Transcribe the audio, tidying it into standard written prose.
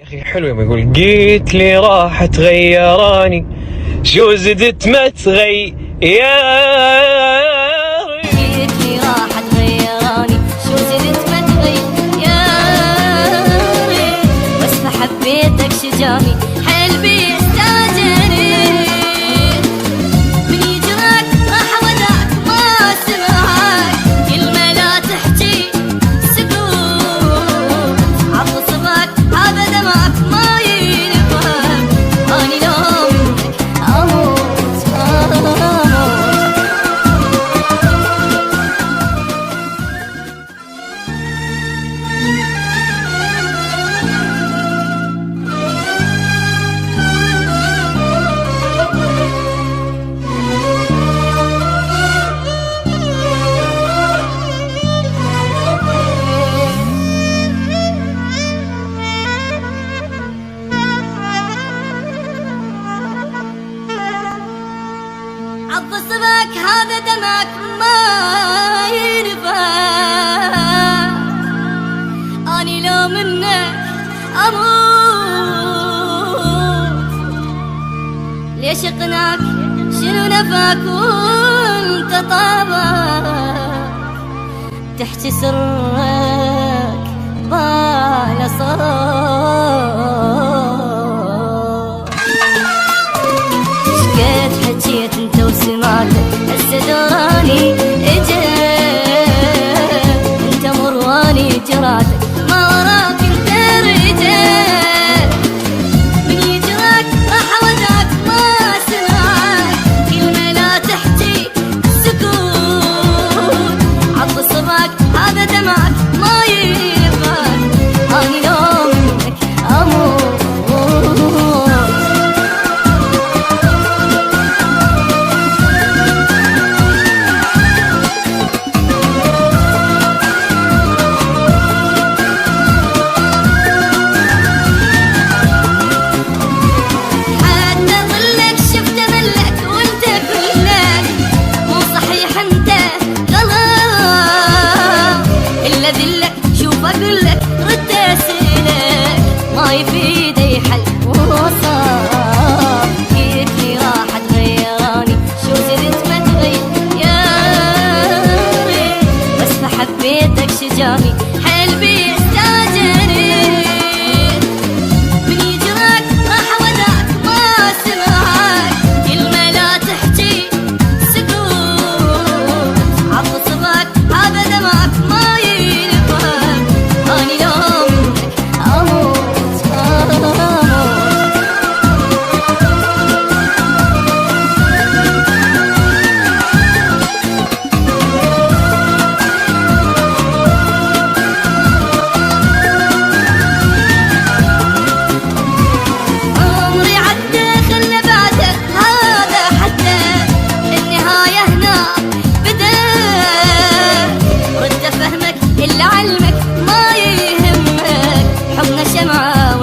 اخي حلو يقول قلت لي راح تغيراني شو زدت ما تغير قلت لي راح تغيراني شو زدت ما تغير بس فحبيتك شجاني حلبي استاجري من يجراك راح وداك ما سمعك كلمة لا تحكي سكوت عطسبك هذا دمعك ما ينفك اني لو منك اموت عطسبك هذا دمك ما ينفع اني لو منك اموت ليش اقنعك شنو نفاك وانت طابك تحكي سرك بالا صوت شكيت حكيت انت وسمعتك هسه دراني اجيت انت مرواني جراتك ما وراك انت رجيت من يجراك راح وداك ما سمعك كلمة لا تحكي سكوت عطسبك هذا دمعك ما ينفك اني لو منك اموت اقولك رد اسالك ما يفيدي حل وصار قلت لي راح تغيراني شو زدت ما تغير بس فحبيتك شجاني حلبي استاجري من يجراك راح وداك ما سمعك كلمة لا تحكي سكوت عطسبك هذا دمعك ما اني لو منك اموت عمري عدى خلى بعده هذا حتى النهاية هنا بدا رد افهمك الا علمك ما يهمك حبنا شمعة